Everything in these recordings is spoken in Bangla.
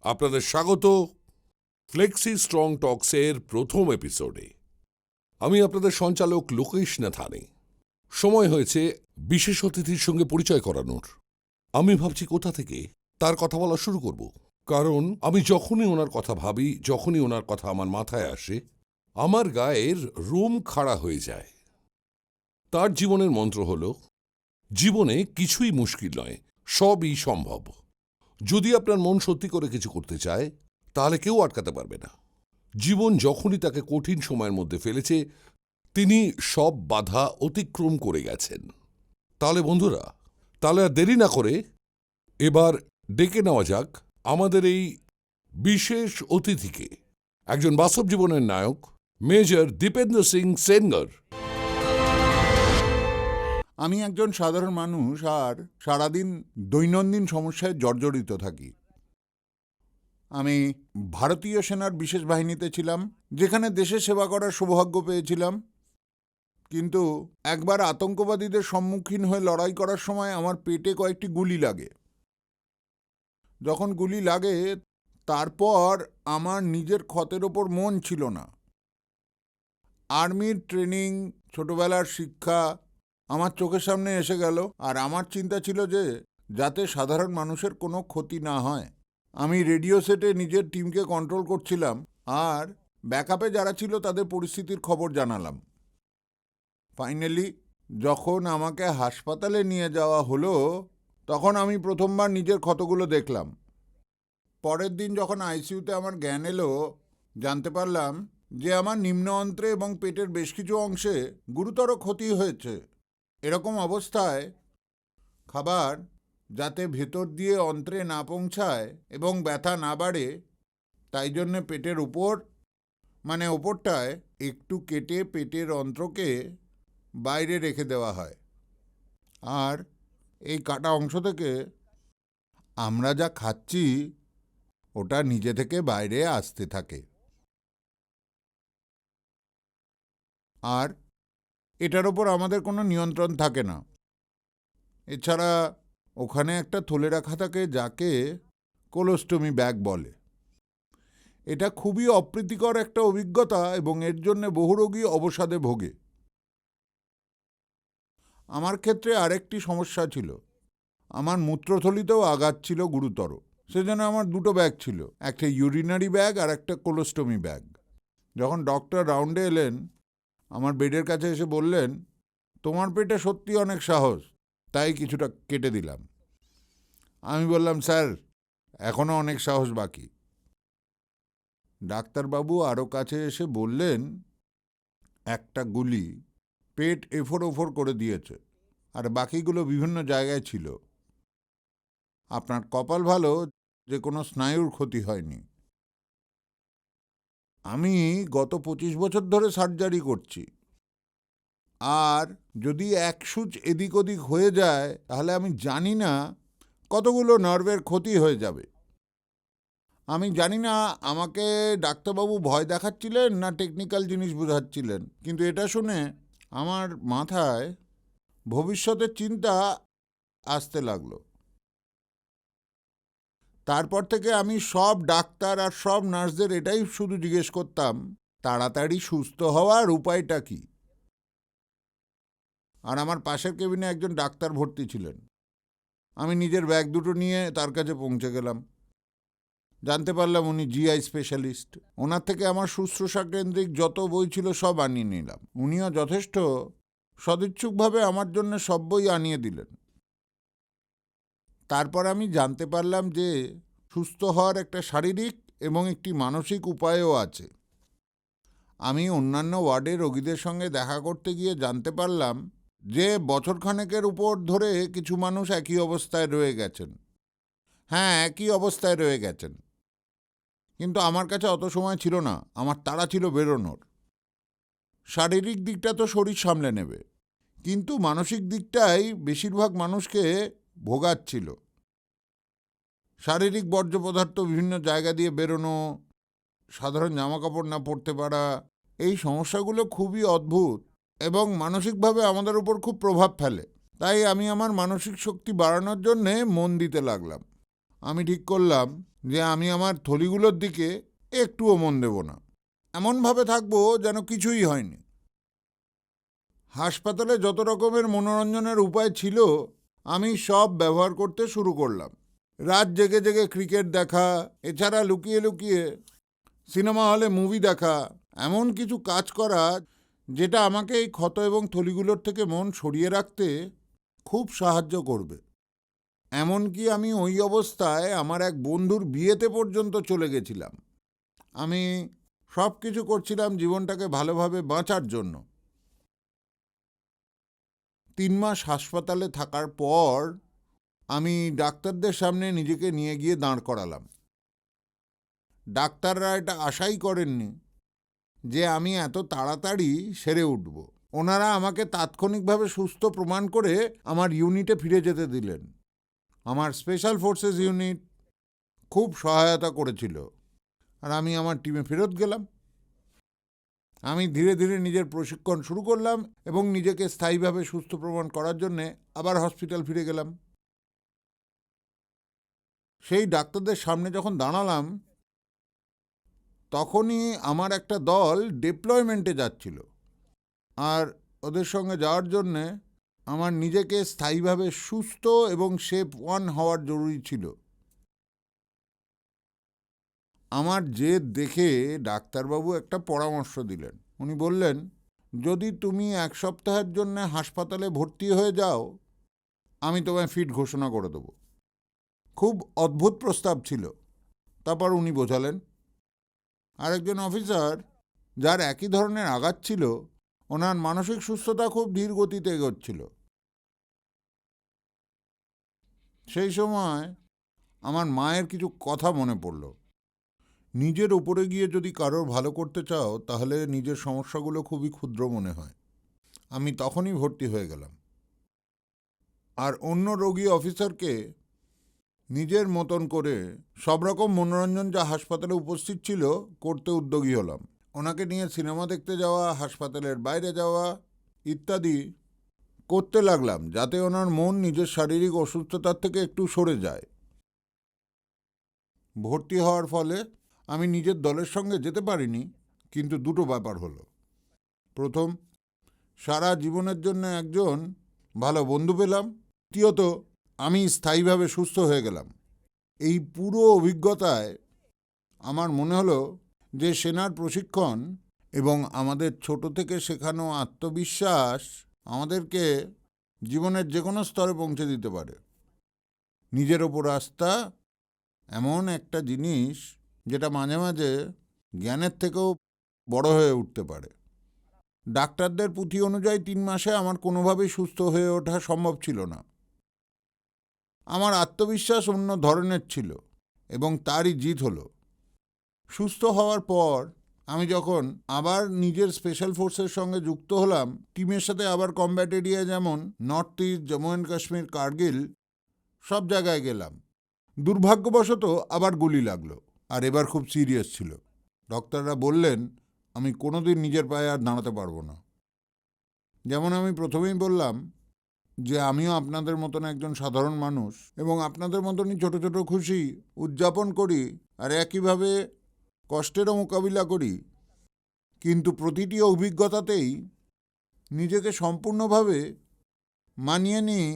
আপনাদের স্বাগত ফ্লেক্সি স্ট্রং টক্সের প্রথম এপিসোডে। আমি আপনাদের সঞ্চালক লোকেশ নাথানি। সময় হয়েছে বিশেষ অতিথির সঙ্গে পরিচয় করানোর। আমি ভাবছি কোথা থেকে তার কথা বলা শুরু করব, কারণ আমি যখনই ওনার কথা ভাবি, যখনই ওনার কথা আমার মাথায় আসে, আমার গায়ের রোম খাড়া হয়ে যায়। তার জীবনের মন্ত্র হল, জীবনে কিছুই মুশকিল নয়, সবই সম্ভব। যদি আপনার মন সত্যি করে কিছু করতে চায়, তাহলে কেউ আটকাতে পারবে না। জীবন যখনই তাকে কঠিন সময়ের মধ্যে ফেলেছে, তিনি সব বাধা অতিক্রম করে গেছেন। তাহলে বন্ধুরা, তাহলে আর দেরি না করে এবার ডেকে নেওয়া যাক আমাদের এই বিশেষ অতিথিকে, একজন বাস্তব জীবনের নায়ক, মেজর দীপেন্দ্র সিং সেনগর। আমি একজন সাধারণ মানুষ আর সারাদিন দৈনন্দিন সমস্যায় জর্জরিত থাকি। আমি ভারতীয় সেনার বিশেষ বাহিনীতে ছিলাম, যেখানে দেশের সেবা করার সৌভাগ্য পেয়েছিলাম। কিন্তু একবার আতঙ্কবাদীদের সম্মুখীন হয়ে লড়াই করার সময় আমার পেটে কয়েকটি গুলি লাগে। যখন গুলি লাগে, তারপর আমার নিজের ক্ষতের ওপর মন ছিল না। আর্মির ট্রেনিং, ছোটবেলার শিক্ষা আমার চোখের সামনে এসে গেল, আর আমার চিন্তা ছিল যে যাতে সাধারণ মানুষের কোনো ক্ষতি না হয়। আমি রেডিও সেটে নিজের টিমকে কন্ট্রোল করছিলাম আর ব্যাকআপে যারা ছিল তাদের পরিস্থিতির খবর জানালাম। ফাইনালি যখন আমাকে হাসপাতালে নিয়ে যাওয়া হলো, তখন আমি প্রথমবার নিজের ক্ষতগুলো দেখলাম। পরের দিন যখন আইসিইউতে আমার জ্ঞান এলো, জানতে পারলাম যে আমার নিম্ন অন্ত্রে এবং পেটের বেশ কিছু অংশে গুরুতর ক্ষতি হয়েছে। এরকম অবস্থায় খাবার যাতে ভেতর দিয়ে অন্ত্রে না পৌঁছায় এবং ব্যথা না বাড়ে, তাই জন্যে পেটের ওপরটায় একটু কেটে পেটের অন্ত্রকে বাইরে রেখে দেওয়া হয়, আর এই কাটা অংশ থেকে আমরা যা খাচ্ছি ওটা নিজে থেকে বাইরে আসতে থাকে। আর এটার ওপর আমাদের কোনো নিয়ন্ত্রণ থাকে না। এছাড়া ওখানে একটা থলে রাখা থাকে যাকে কোলোস্টমি ব্যাগ বলে। এটা খুবই অপ্রীতিকর একটা অভিজ্ঞতা এবং এর জন্য বহু রোগী অবসাদে ভোগে। আমার ক্ষেত্রে আরেকটি সমস্যা ছিল, আমার মূত্রথলিতেও আঘাত ছিল গুরুতর। সেজন্য আমার দুটো ব্যাগ ছিল, একটা ইউরিনারি ব্যাগ আর একটা কোলোস্টমি ব্যাগ। যখন ডক্টর রাউন্ডে এলেন, আমার বেডের কাছে এসে বললেন, তোমার পেটে সত্যি অনেক সাহস, তাই কিছুটা কেটে দিলাম। আমি বললাম, স্যার, এখনও অনেক সাহস বাকি। ডাক্তারবাবু আরও কাছে এসে বললেন, একটা গুলি পেট এফোর ওফোর করে দিয়েছে, আর বাকিগুলো বিভিন্ন জায়গায় ছিল। আপনার কপাল ভালো যে কোনো স্নায়ুর ক্ষতি হয়নি। আমি গত 25 বছর ধরে সার্জারি করছি, আর যদি এক সূচ এদিক ওদিক হয়ে যায়, তাহলে আমি জানি না কতগুলো নার্ভের ক্ষতি হয়ে যাবে। আমি জানি না আমাকে ডাক্তারবাবু ভয় দেখাচ্ছিলেন না টেকনিক্যাল জিনিস বোঝাচ্ছিলেন, কিন্তু এটা শুনে আমার মাথায় ভবিষ্যতের চিন্তা আসতে লাগলো। তারপর থেকে আমি সব ডাক্তার আর সব নার্সদের এটাই শুধু জিজ্ঞেস করতাম, তাড়াতাড়ি সুস্থ হওয়ার উপায়টা কি? আর আমার পাশের কেবিনে একজন ডাক্তার ভর্তি ছিলেন। আমি নিজের ব্যাগ দুটো নিয়ে তার কাছে পৌঁছে গেলাম। জানতে পারলাম উনি জিআই স্পেশালিস্ট। ওনার থেকে আমার শুশ্রূষা কেন্দ্রিক যত বই ছিল সব আনিয়ে নিলাম। উনিও যথেষ্ট সদিচ্ছুকভাবে আমার জন্য সব বই আনিয়ে দিলেন। তারপর আমি জানতে পারলাম যে সুস্থ হওয়ার একটা শারীরিক এবং একটি মানসিক উপায়ও আছে। আমি অন্যান্য ওয়ার্ডের রোগীদের সঙ্গে দেখা করতে গিয়ে জানতে পারলাম যে বছরখানেকের উপর ধরে কিছু মানুষ একই অবস্থায় রয়ে গেছেন। হ্যাঁ, একই অবস্থায় রয়ে গেছেন। কিন্তু আমার কাছে অত সময় ছিল না, আমার তাড়া ছিল বেরোনোর। শারীরিক দিকটা তো শরীর সামলে নেবে, কিন্তু মানসিক দিকটাই বেশিরভাগ মানুষকে ভোগাচ্ছিল। শারীরিক বর্জ্য পদার্থ বিভিন্ন জায়গা দিয়ে বেরোনো, সাধারণ জামাকাপড় না পরতে পারা, এই সমস্যাগুলো খুবই অদ্ভুত এবং মানসিকভাবে আমাদের উপর খুব প্রভাব ফেলে। তাই আমি আমার মানসিক শক্তি বাড়ানোর জন্যে মন দিতে লাগলাম। আমি ঠিক করলাম যে আমি আমার থলিগুলোর দিকে একটুও মন দেব না, এমনভাবে থাকবো যেন কিছুই হয়নি। হাসপাতালে যত রকমের মনোরঞ্জনের উপায় ছিল আমি সব ব্যবহার করতে শুরু করলাম। রাত জেগে জেগে ক্রিকেট দেখা, এছাড়া লুকিয়ে লুকিয়ে সিনেমা হলে মুভি দেখা, এমন কিছু কাজ করা যেটা আমাকে এই ক্ষত এবং থলিগুলোর থেকে মন সরিয়ে রাখতে খুব সাহায্য করবে। এমনকি আমি ওই অবস্থায় আমার এক বন্ধুর বিয়েতে পর্যন্ত চলে গেছিলাম। আমি সব কিছু করছিলাম জীবনটাকে ভালোভাবে বাঁচার জন্য। 3 মাস হাসপাতালে থাকার পর আমি ডাক্তারদের সামনে নিজেকে নিয়ে গিয়ে দাঁড় করালাম। ডাক্তাররা এটা আশাই করেননি যে আমি এত তাড়াতাড়ি সেরে উঠব। ওনারা আমাকে তাৎক্ষণিকভাবে সুস্থ প্রমাণ করে আমার ইউনিটে ফিরে যেতে দিলেন। আমার স্পেশাল ফোর্সেস ইউনিট খুব সহায়তা করেছিল, আর আমি আমার টিমে ফেরত গেলাম। আমি ধীরে ধীরে নিজের প্রশিক্ষণ শুরু করলাম এবং নিজেকে স্থায়ীভাবে সুস্থ প্রমাণ করার জন্যে আবার হসপিটাল ফিরে গেলাম। সেই ডাক্তারদের সামনে যখন দাঁড়ালাম তখনই আমার একটা দল ডিপ্লয়মেন্টে যাচ্ছিল, আর ওদের সঙ্গে যাওয়ার জন্যে আমার নিজেকে স্থায়ীভাবে সুস্থ এবং শেপ 1 হওয়ার জরুরি ছিল। আমার জেদ দেখে ডাক্তারবাবু একটা পরামর্শ দিলেন। উনি বললেন, যদি তুমি 1 সপ্তাহের জন্য হাসপাতালে ভর্তি হয়ে যাও আমি তোমায় ফিট ঘোষণা করে দেবো। খুব অদ্ভুত প্রস্তাব ছিল। তারপর উনি বোঝালেন, আরেকজন অফিসার যার একই ধরনের আঘাত ছিল, ওনার মানসিক সুস্থতা খুব ধীর গতিতে এগোচ্ছিল। সেই সময় আমার মায়ের কিছু কথা মনে পড়ল। নিজের উপরে গিয়ে যদি কারোর ভালো করতে চাও তাহলে নিজের সমস্যাগুলো খুবই ক্ষুদ্র মনে হয়। আমি তখনই ভর্তি হয়ে গেলাম, আর অন্য রোগী অফিসারকে নিজের মতন করে সব রকম মনোরঞ্জন যা হাসপাতালে উপস্থিত ছিল করতে উদ্যোগী হলাম। ওনাকে নিয়ে সিনেমা দেখতে যাওয়া, হাসপাতালের বাইরে যাওয়া ইত্যাদি করতে লাগলাম, যাতে ওনার মন নিজের শারীরিক অসুস্থতার থেকে একটু সরে যায়। ভর্তি হওয়ার ফলে আমি নিজের দলের সঙ্গে যেতে পারিনি, কিন্তু দুটো ব্যাপার হলো। প্রথম, সারা জীবনের জন্য একজন ভালো বন্ধু পেলাম। দ্বিতীয়ত, আমি স্থায়ীভাবে সুস্থ হয়ে গেলাম। এই পুরো অভিজ্ঞতায় আমার মনে হলো যে সেনার প্রশিক্ষণ এবং আমাদের ছোট থেকে শেখানো আত্মবিশ্বাস আমাদেরকে জীবনের যে কোনো স্তরে পৌঁছে দিতে পারে। নিজের ওপর আস্থা এমন একটা জিনিস যেটা মাঝে মাঝে জ্ঞানের থেকেও বড় হয়ে উঠতে পারে। ডাক্তারদের পুঁথি অনুযায়ী 3 মাসে আমার কোনোভাবেই সুস্থ হয়ে ওঠা সম্ভব ছিল না। আমার আত্মবিশ্বাস অন্য ধরনের ছিল এবং তারই জিত হলো। সুস্থ হওয়ার পর আমি যখন আবার নিজের স্পেশাল ফোর্সের সঙ্গে যুক্ত হলাম, টিমের সাথে আবার কমব্যাট এরিয়া যেমন north east, Jammu and Kashmir, Kargil সব জায়গায় গেলাম। দুর্ভাগ্যবশত আবার গুলি লাগলো, আর এবার খুব সিরিয়াস ছিল। ডক্টররা বললেন আমি কোনোদিন নিজের পায়ে আর দাঁড়াতে পারবো না। যেমন আমি প্রথমেই বললাম যে আমিও আপনাদের মতন একজন সাধারণ মানুষ, এবং আপনাদের মতনই ছোট ছোট খুশি উদযাপন করি, আর একইভাবে কষ্টেরও মোকাবিলা করি। কিন্তু প্রতিটি অভিজ্ঞতাতেই নিজেকে সম্পূর্ণভাবে মানিয়ে নিই,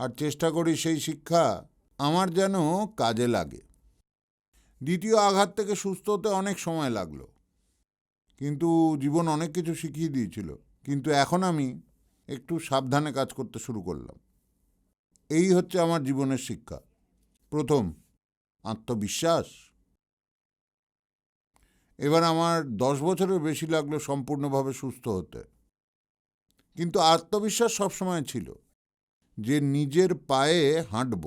আর চেষ্টা করি সেই শিক্ষা আমার যেন কাজে লাগে। দ্বিতীয় আঘাত থেকে সুস্থ হতে অনেক সময় লাগলো, কিন্তু জীবন অনেক কিছু শিখিয়ে দিয়েছিল। কিন্তু এখন আমি একটু সাবধানে কাজ করতে শুরু করলাম। এই হচ্ছে আমার জীবনের শিক্ষা। প্রথম, আত্মবিশ্বাস। এবার আমার 10 বছরের বেশি লাগলো সম্পূর্ণভাবে সুস্থ হতে, কিন্তু আত্মবিশ্বাস সবসময় ছিল যে নিজের পায়ে হাঁটব।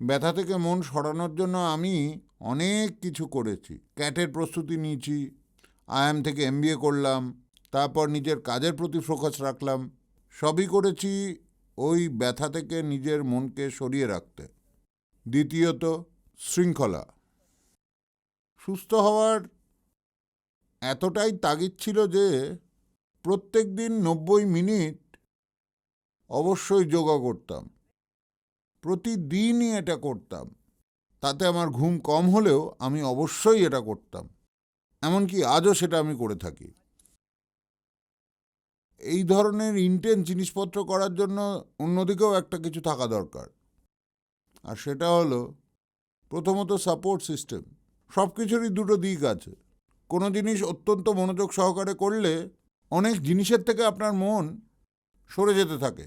ব্যথা থেকে মন সরানোর জন্য আমি অনেক কিছু করেছি। ক্যাটের প্রস্তুতি নিয়েছি, IIM থেকে MBA করলাম, তারপর নিজের কাজের প্রতি ফোকাস রাখলাম। সবই করেছি ওই ব্যথা থেকে নিজের মনকে সরিয়ে রাখতে। দ্বিতীয়ত, শৃঙ্খলা। সুস্থ হওয়ার এতটাই তাগিদ ছিল যে প্রত্যেক দিন 90 মিনিট অবশ্যই যোগা করতাম। প্রতিদিনই এটা করতাম। তাতে আমার ঘুম কম হলেও আমি অবশ্যই এটা করতাম। এমনকি আজও সেটা আমি করে থাকি। এই ধরনের ইন্টেন্স জিনিসপত্র করার জন্য অন্যদিকেও একটা কিছু থাকা দরকার, আর সেটা হলো প্রথমত সাপোর্ট সিস্টেম। সব কিছুরই দুটো দিক আছে। কোনো জিনিস অত্যন্ত মনোযোগ সহকারে করলে অনেক জিনিসের থেকে আপনার মন সরে যেতে থাকে।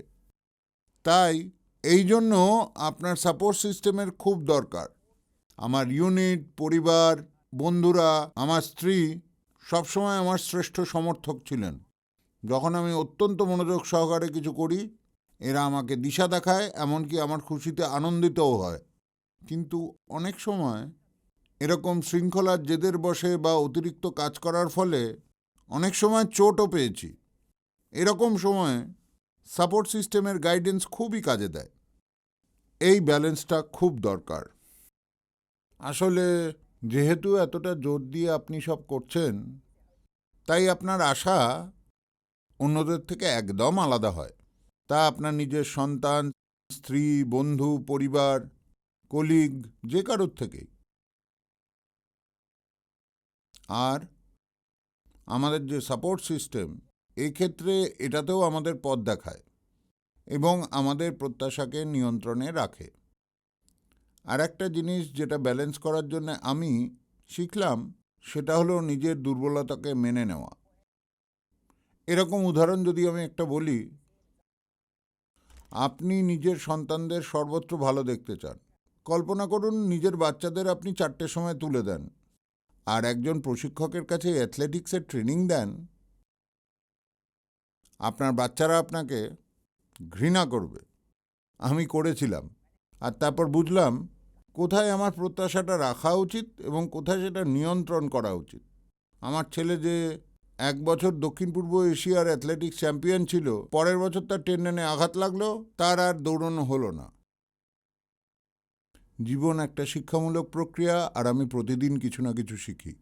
তাই এই জন্য আপনার সাপোর্ট সিস্টেমের খুব দরকার। আমার ইউনিট, পরিবার, বন্ধুরা, আমার স্ত্রী সবসময় আমার শ্রেষ্ঠ সমর্থক ছিলেন। যখন আমি অত্যন্ত মনোযোগ সহকারে কিছু করি, এরা আমাকে দিশা দেখায়, এমনকি আমার খুশিতে আনন্দিতও হয়। কিন্তু অনেক সময় এরকম শৃঙ্খলার জেদের বশে বা অতিরিক্ত কাজ করার ফলে অনেক সময় চোটও পেয়েছি। এরকম সময়ে সাপোর্ট সিস্টেমের গাইডেন্স খুবই কাজে দেয়। এই ব্যালেন্সটা খুব দরকার। আসলে যেহেতু এতটা জোর দিয়ে আপনি সব করছেন, তাই আপনার আশা অন্যদের থেকে একদম আলাদা হয়। তা আপনার নিজের সন্তান, স্ত্রী, বন্ধু, পরিবার, কলিগ, যে কারোর থেকেই। আর আমাদের যে সাপোর্ট সিস্টেম, এই ক্ষেত্রে এটাতেও আমাদের পথ দেখায় এবং আমাদের প্রত্যাশাকে নিয়ন্ত্রণে রাখে। আর একটা জিনিস যেটা ব্যালেন্স করার জন্য আমি শিখলাম, সেটা হলো নিজের দুর্বলতাকে মেনে নেওয়া। এরকম উদাহরণ যদি আমি একটা বলি, আপনি নিজের সন্তানদের সর্বত্র ভালো দেখতে চান। কল্পনা করুন নিজের বাচ্চাদের আপনি 4টের সময় তুলে দেন, আর একজন প্রশিক্ষকের কাছে অ্যাথলেটিক্সের ট্রেনিং দেন। আপনার বাচ্চারা আপনাকে ঘৃণা করবে। আমি করেছিলাম, আর তারপর বুঝলাম কোথায় আমার প্রত্যাশাটা রাখা উচিত এবং কোথায় সেটা নিয়ন্ত্রণ করা উচিত। আমার ছেলে যে 1 বছর দক্ষিণ পূর্ব এশিয়ার অ্যাথলেটিক্স চ্যাম্পিয়ন ছিল, পরের বছর তার টেন্ডনে আঘাত লাগলো, তার আর দৌড়ানো হলো না। জীবন একটা শিক্ষামূলক প্রক্রিয়া, আর আমি প্রতিদিন কিছু না কিছু শিখি।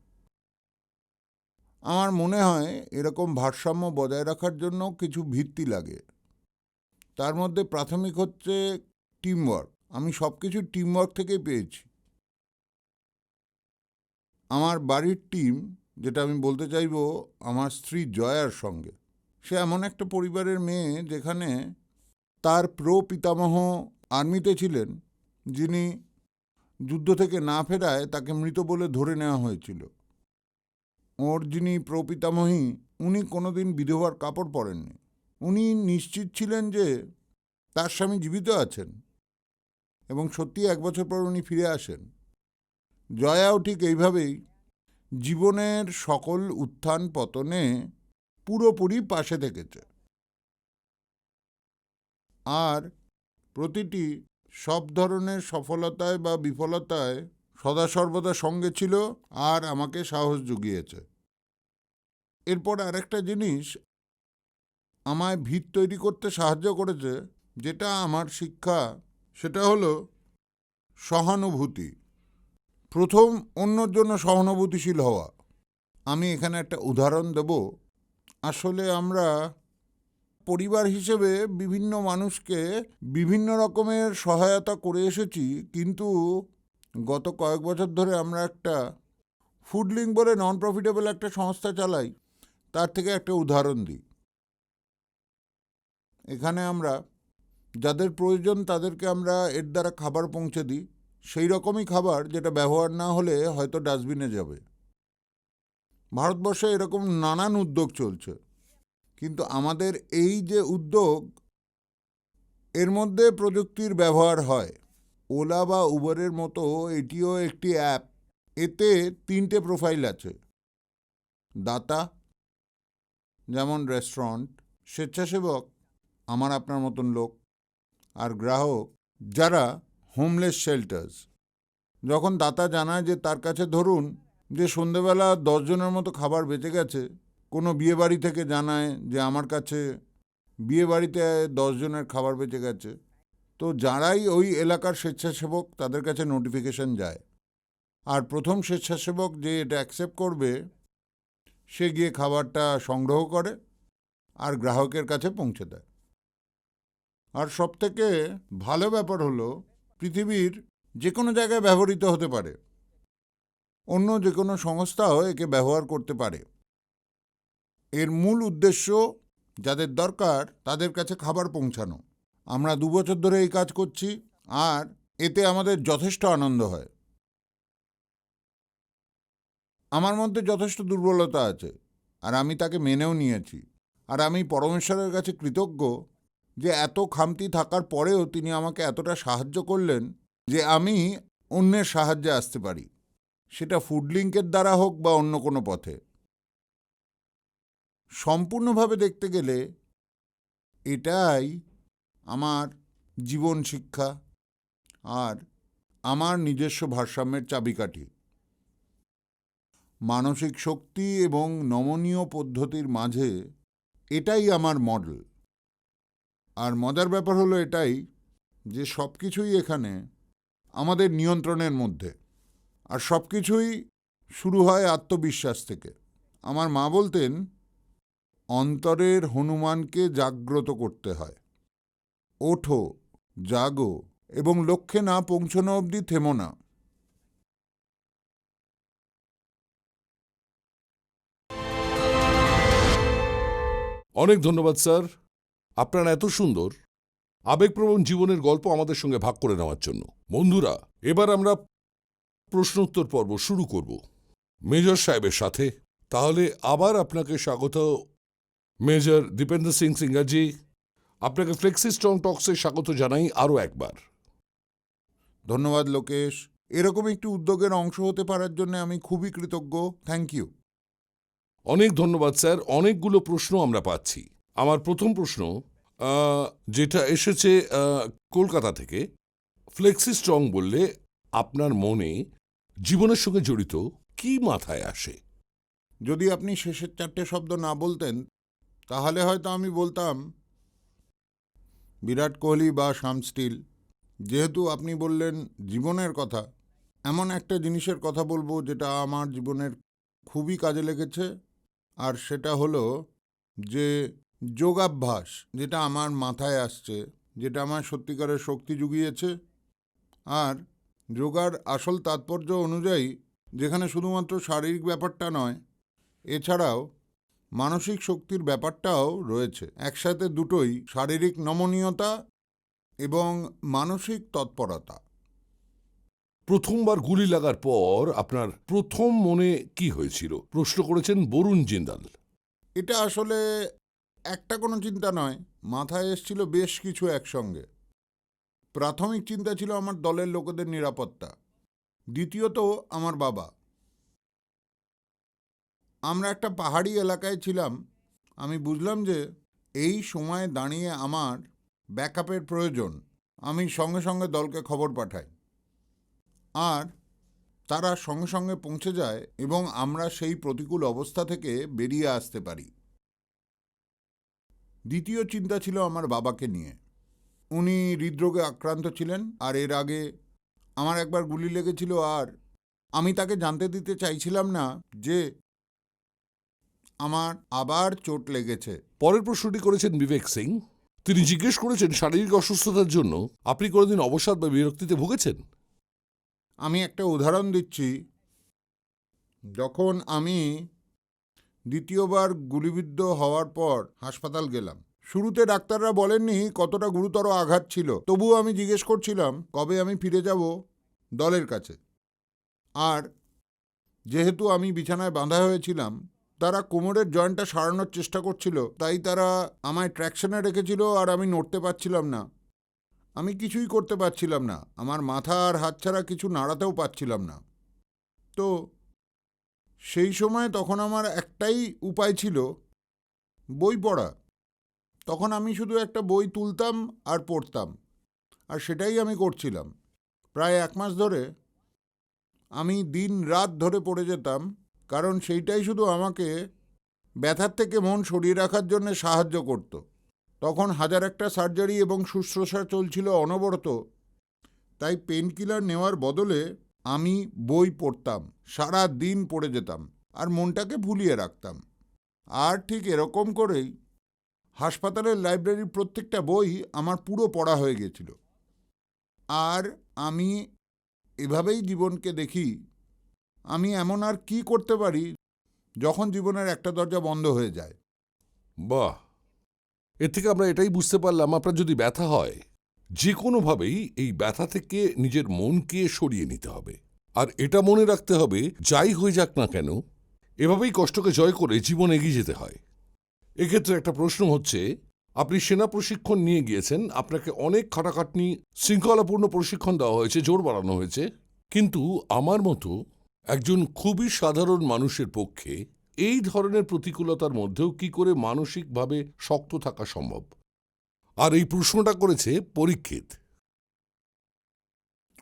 আমার মনে হয় এরকম ভারসাম্য বজায় রাখার জন্য কিছু ভিত্তি লাগে। তার মধ্যে প্রাথমিক হচ্ছে টিমওয়ার্ক। আমি সব কিছু টিমওয়ার্ক থেকেই পেয়েছি। আমার বাড়ির টিম, যেটা আমি বলতে চাইব আমার স্ত্রী জয়ার সঙ্গে, সে এমন একটা পরিবারের মেয়ে যেখানে তার পিতামহ আর্মিতে ছিলেন, যিনি যুদ্ধ থেকে না ফেরায় তাকে মৃত বলে ধরে নেওয়া হয়েছিল। ওর যিনি পিতামহী, উনি কোনোদিন বিধবার কাপড় পরেননি। উনি নিশ্চিত ছিলেন যে তার স্বামী জীবিত আছেন, এবং সত্যি 1 বছর পর উনি ফিরে আসেন। জয়াও ঠিক এইভাবেই জীবনের সকল উত্থান পতনে পুরোপুরি পাশে থেকেছে, আর প্রতিটি সব ধরনের সফলতায় বা বিফলতায় সদা সর্বদা সঙ্গে ছিল আর আমাকে সাহস জুগিয়েছে। এরপর আরেকটা জিনিস আমায় ভিত তৈরি করতে সাহায্য করেছে, যেটা আমার শিক্ষা, সেটা হলো সহানুভূতি। প্রথম, অন্যর জন্য সহানুভূতিশীল হওয়া। আমি এখানে একটা উদাহরণ দেব। আসলে আমরা পরিবার হিসেবে বিভিন্ন মানুষকে বিভিন্ন রকমের সহায়তা করে এসেছি, কিন্তু গত কয়েক বছর ধরে আমরা একটা ফুডলিংক বলে নন প্রফিটেবল একটা সংস্থা চালাই। তার থেকে একটা উদাহরণ দিই। এখানে আমরা যাদের প্রয়োজন তাদেরকে আমরা এর দ্বারা খাবার পৌঁছে দিই, সেই রকমই খাবার যেটা ব্যবহার না হলে হয়তো ডাস্টবিনে যাবে। ভারতবর্ষে এরকম নানান উদ্যোগ চলছে, কিন্তু আমাদের এই যে উদ্যোগ, এর মধ্যে প্রযুক্তির ব্যবহার হয়। ওলা বা উবারের মতো এটিও একটি অ্যাপ। এতে 3টে প্রোফাইল আছে: দাতা, যেমন রেস্টুরেন্ট; স্বেচ্ছাসেবক, আমার আপনার মতন লোক; আর গ্রাহক, যারা হোমলেস শেল্টার্স। যখন দাতা জানায় যে তার কাছে, ধরুন যে সন্ধেবেলা 10 জনের মতো খাবার বেঁচে গেছে, কোনো বিয়েবাড়ি থেকে জানায় যে আমার কাছে বিয়েবাড়িতে 10 জনের খাবার বেঁচে গেছে, তো যারাই ওই এলাকার স্বেচ্ছাসেবক তাদের কাছে নোটিফিকেশন যায়, আর প্রথম স্বেচ্ছাসেবক যে এটা অ্যাকসেপ্ট করবে সে গিয়ে খাবারটা সংগ্রহ করে আর গ্রাহকের কাছে পৌঁছে দেয়। আর সবথেকে ভালো ব্যাপার হলো পৃথিবীর যে কোনো জায়গায় ব্যবহৃত হতে পারে, অন্য যে কোনো সংস্থাও একে ব্যবহার করতে পারে। এর মূল উদ্দেশ্য যাদের দরকার তাদের কাছে খাবার পৌঁছানো। আমরা 2 বছর ধরে এই কাজ করছি আর এতে আমাদের যথেষ্ট আনন্দ হয়। আমার মধ্যে যথেষ্ট দুর্বলতা আছে আর আমি তাকে মেনেও নিয়েছি। আর আমি পরমেশ্বরের কাছে কৃতজ্ঞ যে এত খামতি থাকার পরেও তিনি আমাকে এতটা সাহায্য করলেন যে আমি অন্যের সাহায্যে আসতে পারি, সেটা ফুড লিঙ্কের দ্বারা হোক বা অন্য কোনো পথে। সম্পূর্ণভাবে দেখতে গেলে এটাই আমার জীবন শিক্ষা আর আমার নিজস্ব ভারসাম্যের চাবিকাঠি। মানসিক শক্তি এবং নমনীয় পদ্ধতির মাঝে এটাই আমার মডেল। আর মজার ব্যাপার হলো এটাই যে সব কিছুই এখানে আমাদের নিয়ন্ত্রণের মধ্যে, আর সব কিছুই শুরু হয় আত্মবিশ্বাস থেকে। আমার মা বলতেন, অন্তরের হনুমানকে জাগ্রত করতে হয়। ওঠো, জাগো এবং লক্ষ্যে না পৌঁছানো অবধি থেমো না। অনেক ধন্যবাদ স্যার, আপনার এত সুন্দর আবেগপ্রবণ জীবনের গল্প আমাদের সঙ্গে ভাগ করে নেওয়ার জন্য। বন্ধুরা, এবার আমরা প্রশ্ন উত্তর পর্ব শুরু করব মেজর সাহেবের সাথে। তাহলে আবার আপনাকে স্বাগত মেজর দীপেন্দ্র সিং সিংহাজি। আপনাকে ফ্লেক্সি স্ট্রং টক্সে স্বাগত জানাই আরও একবার। ধন্যবাদ লোকেশ, এরকম একটি উদ্যোগের অংশ হতে পারার জন্য আমি খুবই কৃতজ্ঞ। Thank you. অনেক ধন্যবাদ স্যার, অনেকগুলো প্রশ্ন আমরা পাচ্ছি। আমার প্রথম প্রশ্ন যেটা এসেছে কলকাতা থেকে, ফ্লেক্সি স্ট্রং বললে আপনার মনে জীবনের সঙ্গে জড়িত কি মাথায় আসে? যদি আপনি শেষের 4টে শব্দ না বলতেন তাহলে হয়তো আমি বলতাম বিরাট কোহলি বা শাম স্টিল। যেহেতু আপনি বললেন জীবনের কথা, এমন একটা জিনিসের কথা বলবো যেটা আমার জীবনের খুবই কাজে লেগেছে, আর সেটা হলো যে যোগাভ্যাস, যেটা আমার মাথায় আসছে, যেটা আমার সত্যিকারের শক্তি জুগিয়েছে। আর যোগার আসল তাৎপর্য অনুযায়ী যেখানে শুধুমাত্র শারীরিক ব্যাপারটা নয়, এছাড়াও মানসিক শক্তির ব্যাপারটাও রয়েছে। একসাথে দুটোই, শারীরিক নমনীয়তা এবং মানসিক তৎপরতা। প্রথমবার গুলি লাগার পর আপনার প্রথম মনে কি হয়েছিল? প্রশ্ন করেছেন বরুণ জিন্দাল। এটা আসলে একটা কোনো চিন্তা নয়, মাথায় এসেছিল বেশ কিছু একসঙ্গে। প্রাথমিক চিন্তা ছিল আমার দলের লোকেদের নিরাপত্তা, দ্বিতীয়ত আমার বাবা। আমরা একটা পাহাড়ি এলাকায় ছিলাম। আমি বুঝলাম যে এই সময়ে দাঁড়িয়ে আমার ব্যাকআপের প্রয়োজন। আমি সঙ্গে সঙ্গে দলকে খবর পাঠাই আর তারা সঙ্গে সঙ্গে পৌঁছে যায় এবং আমরা সেই প্রতিকূল অবস্থা থেকে বেরিয়ে আসতে পারি। দ্বিতীয় চিন্তা ছিল আমার বাবাকে নিয়ে। উনি হৃদরোগে আক্রান্ত ছিলেন আর এর আগে আমার একবার গুলি লেগেছিল, আর আমি তাকে জানতে দিতে চাইছিলাম না যে আমার আবার চোট লেগেছে। পরের প্রশ্নটি করেছেন বিবেক সিং। তিনি জিজ্ঞেস করেছেন, শারীরিক অসুস্থতার জন্য আপনি কোনোদিন অবসাদ বা বিরক্তিতে ভুগেছেন? আমি একটা উদাহরণ দিচ্ছি। যখন আমি দ্বিতীয়বার গুলিবিদ্ধ হওয়ার পর হাসপাতাল গেলাম, শুরুতে ডাক্তাররা বলেননি কতটা গুরুতর আঘাত ছিল। তবুও আমি জিজ্ঞেস করছিলাম কবে আমি ফিরে যাব দলের কাছে। আর যেহেতু আমি বিছানায় বাঁধা হয়েছিলাম, তারা কোমরের জয়েন্টটা সারানোর চেষ্টা করছিল, তাই তারা আমায় ট্র্যাকশনে রেখেছিল আর আমি নড়তে পারছিলাম না। আমি কিছুই করতে পারছিলাম না, আমার মাথা আর হাত ছাড়া কিছু নাড়াতেও পারছিলাম না। তো সেই সময় তখন আমার একটাই উপায় ছিল, বই পড়া। তখন আমি শুধু একটা বই তুলতাম আর পড়তাম, আর সেটাই আমি করছিলাম। প্রায় 1 মাস ধরে আমি দিন রাত ধরে পড়ে যেতাম, কারণ সেইটাই শুধু আমাকে ব্যথার থেকে মন সরিয়ে রাখার জন্য সাহায্য করত। তখন 1001টা সার্জারি এবং শুশ্রূষা চলছিল অনবরত, তাই পেন কিলার নেওয়ার বদলে আমি বই পড়তাম, সারা দিন পড়ে যেতাম আর মনটাকে ভুলিয়ে রাখতাম। আর ঠিক এরকম করেই হাসপাতালের লাইব্রেরির প্রত্যেকটা বই আমার পুরো পড়া হয়ে গেছিল। আর আমি এভাবেই জীবনকে দেখি, আমি এমন আর কি করতে পারি যখন জীবনের একটা দরজা বন্ধ হয়ে যায়। বাহ, এর থেকে আমরা এটাই বুঝতে পারলাম আপনার যদি ব্যথা হয়, যে কোনোভাবেই এই ব্যথা থেকে নিজের মনকে সরিয়ে নিতে হবে। আর এটা মনে রাখতে হবে, যাই হয়ে যাক না কেন, এভাবেই কষ্টকে জয় করে জীবন এগিয়ে যেতে হয়। এক্ষেত্রে একটা প্রশ্ন হচ্ছে, আপনি সেনা প্রশিক্ষণ নিয়ে গিয়েছেন, আপনাকে অনেক খাটাখাটনি শৃঙ্খলাপূর্ণ প্রশিক্ষণ দেওয়া হয়েছে, জোর বাড়ানো হয়েছে, কিন্তু আমার মতো একজন খুবই সাধারণ মানুষের পক্ষে এই ধরনের প্রতিকূলতার মধ্যেও কি করে মানসিকভাবে শক্ত থাকা সম্ভব? আর এই প্রশ্নটা করেছে পরীক্ষিত।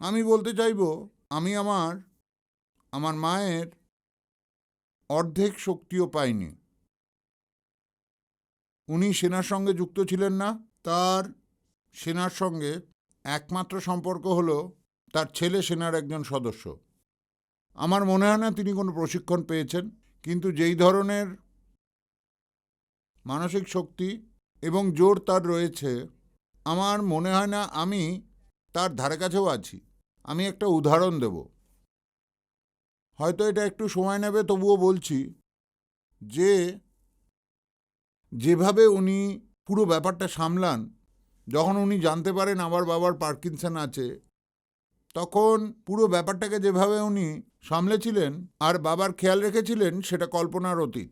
আমি বলতে চাইব, আমি আমার মায়ের অর্ধেক শক্তিও পাইনি। উনি সেনার সঙ্গে যুক্ত ছিলেন না। তার সেনার সঙ্গে একমাত্র সম্পর্ক হলো তার ছেলে সেনার একজন সদস্য। আমার মনে হয় না তিনি কোনো প্রশিক্ষণ পেয়েছেন, কিন্তু যেই ধরনের মানসিক শক্তি এবং জোর তার রয়েছে, আমার মনে হয় না আমি তার ধারে কাছেও আছি। আমি একটা উদাহরণ দেব, হয়তো এটা একটু সময় নেবে, তবুও বলছি যে যেভাবে উনি পুরো ব্যাপারটা সামলান, যখন উনি জানতে পারেন আমার বাবার পার্কিনসন আছে, তখন পুরো ব্যাপারটাকে যেভাবে উনি সামলেছিলেন আর বাবার খেয়াল রেখেছিলেন, সেটা কল্পনার অতীত।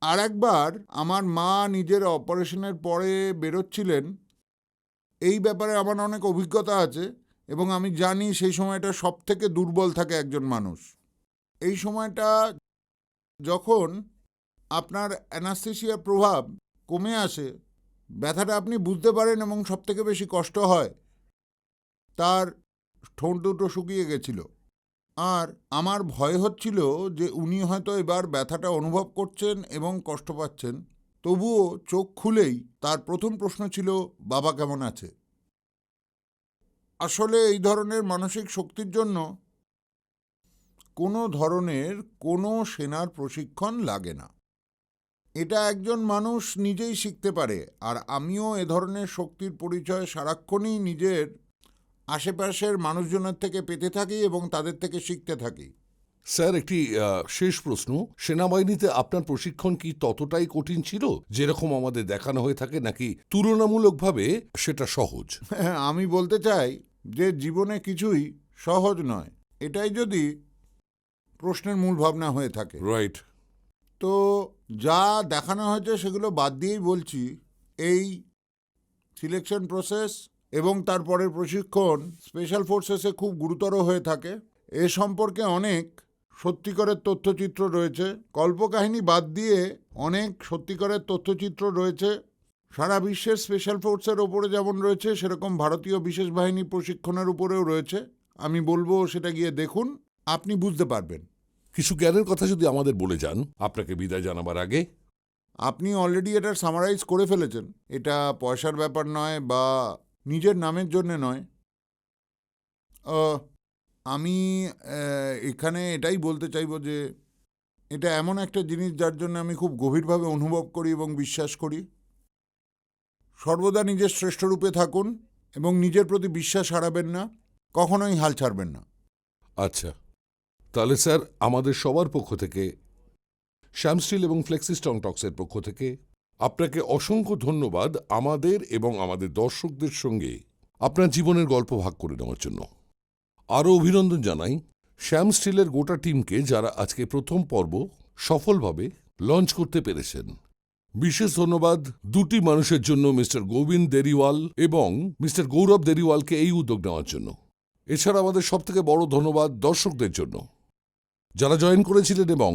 আর একবার আমার মা নিজের অপারেশনের পরে বেরোচ্ছিলেন, এই ব্যাপারে আমার অনেক অভিজ্ঞতা আছে এবং আমি জানি সেই সময়টা সব থেকে দুর্বল থাকে একজন মানুষ। এই সময়টা যখন আপনার অ্যানাস্থেসিয়ার প্রভাব কমে আসে, ব্যথাটা আপনি বুঝতে পারেন এবং সবথেকে বেশি কষ্ট হয় তার ঠোঁট দুটো শুকিয়ে গেছিল। আর আমার ভয় হচ্ছিল যে উনি হয়তো এবার ব্যথাটা অনুভব করছেন এবং কষ্ট পাচ্ছেন, তবুও চোখ খুলেই তার প্রথম প্রশ্ন ছিল, বাবা কেমন আছে? আসলে এই ধরনের মানসিক শক্তির জন্য কোনো ধরনের কোনো সেনার প্রশিক্ষণ লাগে না। এটা একজন মানুষ নিজেই শিখতে পারে। আর আমিও এ ধরনের শক্তির পরিচয় সারাক্ষণই নিজের আশেপাশের মানুষজনের থেকে পেতে থাকি এবং তাদের থেকে শিখতে থাকি। স্যার, একটি শেষ প্রশ্ন, সেনাবাহিনীতে আপনার প্রশিক্ষণ কি ততটাই কঠিন ছিল যেরকম আমাদের দেখানো হয়ে থাকে, নাকি তুলনামূলকভাবে সেটা সহজ? আমি বলতে চাই যে জীবনে কিছুই সহজ নয়, এটাই যদি প্রশ্নের মূল ভাবনা হয়ে থাকে। রাইট। তো যা দেখানো হয়েছে সেগুলো বাদ দিয়েই বলছি, এই সিলেকশন প্রসেস এবং তারপরের প্রশিক্ষণ স্পেশাল ফোর্সেসে খুব গুরুতর হয়ে থাকে। এ সম্পর্কে অনেক সত্যিকারের তথ্যচিত্র রয়েছে, কল্পকাহিনী বাদ দিয়ে অনেক সত্যিকারের তথ্যচিত্র রয়েছে। সারা বিশ্বের স্পেশাল ফোর্সের ওপরে যেমন রয়েছে, সেরকম ভারতীয় বিশেষ বাহিনী প্রশিক্ষণের উপরেও রয়েছে। আমি বলবো সেটা গিয়ে দেখুন, আপনি বুঝতে পারবেন। কিছু জ্ঞানের কথা যদি আমাদের বলে যান আপনাকে বিদায় জানাবার আগে। আপনি অলরেডি এটার সামারাইজ করে ফেলেছেন। এটা পয়সার ব্যাপার নয় বা নিজের নামের জন্যে নয়। আমি এখানে এটাই বলতে চাইব যে এটা এমন একটা জিনিস যার জন্য আমি খুব গভীরভাবে অনুভব করি এবং বিশ্বাস করি। সর্বদা নিজের শ্রেষ্ঠ রূপে থাকুন এবং নিজের প্রতি বিশ্বাস হারাবেন না, কখনোই হাল ছাড়বেন না। আচ্ছা, তাহলে স্যার আমাদের সবার পক্ষ থেকে, শ্যাম স্টিল এবং ফ্লেক্সি স্ট্রং টক্সের পক্ষ থেকে আপনাকে অসংখ্য ধন্যবাদ আমাদের এবং আমাদের দর্শকদের সঙ্গে আপনার জীবনের গল্প ভাগ করে নেওয়ার জন্য। আরও অভিনন্দন জানাই শ্যাম স্টিলের গোটা টিমকে, যারা আজকে প্রথম পর্ব সফলভাবে লঞ্চ করতে পেরেছেন। বিশেষ ধন্যবাদ দুটি মানুষের জন্য, মিস্টার গোবিন্দ দেরিওয়াল এবং মিস্টার গৌরব দেরিওয়ালকে এই উদ্যোগ নেওয়ার জন্য। এছাড়া আমাদের সবথেকে বড় ধন্যবাদ দর্শকদের জন্য, যারা জয়েন করেছিলেন এবং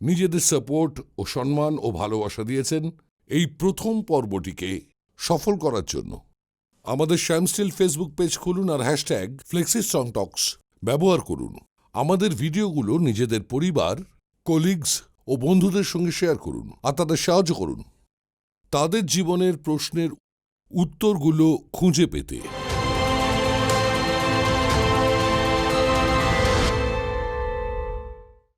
নিজেদের সাপোর্ট ও সম্মান ও ভালোবাসা দিয়েছেন এই প্রথম পর্বটিকে সফল করার জন্য। আমাদের শ্যাম স্টিল ফেসবুক পেজ খুলুন আর হ্যাশট্যাগ ফ্লেক্সি স্ট্রং টক্স ব্যবহার করুন। আমাদের ভিডিওগুলো নিজেদের পরিবার, কলিগস ও বন্ধুদের সঙ্গে শেয়ার করুন আর তাদের সাহায্য করুন তাদের জীবনের প্রশ্নের উত্তরগুলো খুঁজে পেতে।